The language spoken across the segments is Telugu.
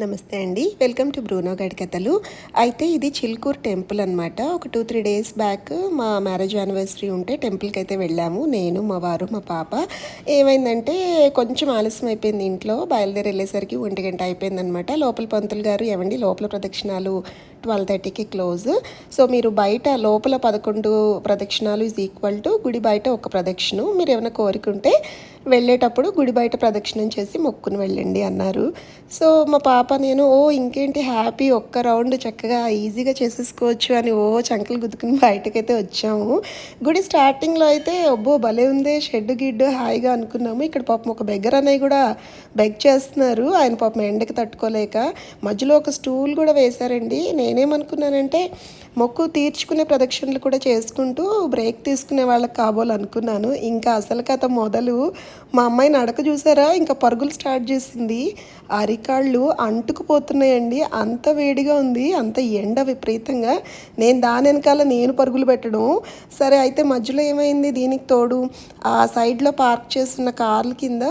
నమస్తే అండి. వెల్కమ్ టు బ్రూనో గైడ్ కథలు. అయితే ఇది చిల్కూర్ టెంపుల్ అనమాట. ఒక 2-3 డేస్ బ్యాక్ మా మ్యారేజ్ యానివర్సరీ ఉంటే టెంపుల్కి అయితే వెళ్ళాము. నేను, మా వారు, మా పాప. ఏమైందంటే కొంచెం ఆలస్యం అయిపోయింది ఇంట్లో. బయలుదేరి వెళ్ళేసరికి 1 గంట అయిపోయిందనమాట. లోపల పంతులు గారు ఏవండి లోపల ప్రదక్షిణాలు 12:30కి క్లోజ్. సో మీరు బయట లోపల 11 ప్రదక్షిణాలు ఈజ్ ఈక్వల్ టు గుడి బయట ఒక ప్రదక్షిణం. మీరు ఏమైనా కోరికుంటే వెళ్ళేటప్పుడు గుడి బయట ప్రదక్షిణం చేసి మొక్కుని వెళ్ళండి అన్నారు. సో మా పాప నేను ఇంకేంటి హ్యాపీ, ఒక్క రౌండ్ చక్కగా ఈజీగా చేసేసుకోవచ్చు అని చంకలు గుద్దుకుని బయటకైతే వచ్చాము. గుడి స్టార్టింగ్లో అయితే భలే ఉందే షెడ్ గిడ్డు హాయిగా అనుకున్నాము. ఇక్కడ పాపం ఒక బెగ్గర్ అన్నయ్య కూడా బెగ్ చేస్తున్నారు. ఆయన పాపం ఎండకి తట్టుకోలేక మధ్యలో ఒక స్టూల్ కూడా వేశారండి. నేనేమనుకున్నానంటే మొక్కు తీర్చుకునే ప్రదక్షిణలు కూడా చేసుకుంటూ బ్రేక్ తీసుకునే వాళ్ళకి కాబోలనుకున్నాను. ఇంకా అసలు కథ మొదలు. మా అమ్మాయి నడక చూసారా, ఇంకా పరుగులు స్టార్ట్ చేసింది. అరికాళ్ళు అంటుకుపోతున్నాయండి, అంత వేడిగా ఉంది, అంత ఎండ విపరీతంగా. దాని వెనకాల నేను పరుగులు పెట్టడం. సరే అయితే మధ్యలో ఏమైంది, దీనికి తోడు ఆ సైడ్లో పార్క్ చేస్తున్న కార్ల కింద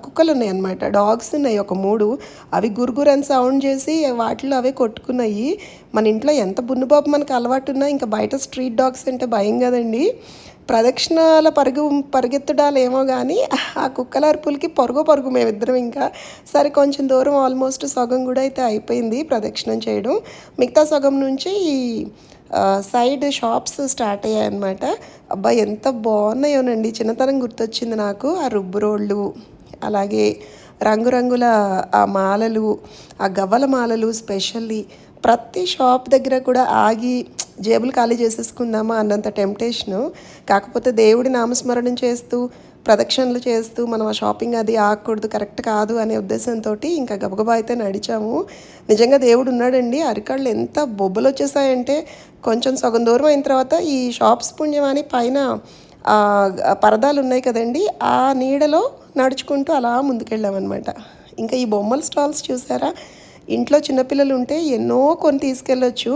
కుక్కలు ఉన్నాయి అన్నమాట. డాగ్స్ ఉన్నాయి ఒక 3. అవి గురుగురు అని సౌండ్ చేసి వాటిలో అవే కొట్టుకున్నాయి. మన ఇంట్లో ఎంత బున్నుబాబు మనకు అలవాటు ఉన్నా ఇంకా బయట స్ట్రీట్ డాగ్స్ అంటే భయం కదండి. ప్రదక్షిణాల పరిగెత్తడాలు ఏమో కానీ ఆ కుక్కల అరుపులకి పరుగు మేమిద్దరం. ఇంకా సరే కొంచెం దూరం ఆల్మోస్ట్ సగం కూడా అయితే అయిపోయింది ప్రదక్షిణం చేయడం. మిగతా సగం నుంచి సైడ్ షాప్స్ స్టార్ట్ అయ్యాయి అన్నమాట. అబ్బా ఎంత బాగున్నాయోనండి, చిన్నతనం గుర్తొచ్చింది నాకు. ఆ రుబ్బు రోళ్ళు, అలాగే రంగురంగుల ఆ మాలలు, ఆ గవ్వల మాలలు స్పెషల్లీ ప్రతి షాప్ దగ్గర కూడా ఆగి జేబులు ఖాళీ చేసేసుకుందామా అన్నంత టెంప్టేషను. కాకపోతే దేవుడి నామస్మరణం చేస్తూ ప్రదక్షిణలు చేస్తూ మనం ఆ షాపింగ్ అది ఆగకూడదు, కరెక్ట్ కాదు అనే ఉద్దేశంతో ఇంకా గబగబా అయితే నడిచాము. నిజంగా దేవుడు ఉన్నాడండి. అరికాళ్ళు ఎంత బొబ్బలు వచ్చేసాయంటే కొంచెం సగం దూరం అయిన తర్వాత ఈ షాప్స్ పుణ్యమని పైన పరదాలు ఉన్నాయి కదండి, ఆ నీడలో నడుచుకుంటూ అలా ముందుకెళ్ళామన్నమాట. ఇంకా ఈ బొమ్మల స్టాల్స్ చూసారా, ఇంట్లో చిన్నపిల్లలు ఉంటే ఎన్నో కొని తీసుకెళ్ళొచ్చు.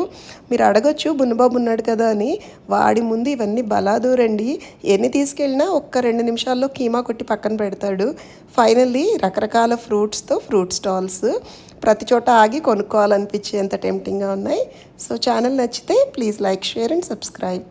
మీరు అడగొచ్చు బున్నబాబు ఉన్నాడు కదా అని. వాడి ముందు ఇవన్నీ బలాదూరండి. ఎన్ని తీసుకెళ్ళినా ఒక్క 2 నిమిషాల్లో కీమా కొట్టి పక్కన పెడతాడు. ఫైనల్లీ రకరకాల ఫ్రూట్స్తో ఫ్రూట్ స్టాల్స్ ప్రతి చోట ఆగి కొనుక్కోవాలనిపించేంత టెంప్టింగ్గా ఉన్నాయి. సో ఛానల్ నచ్చితే please like, share and subscribe.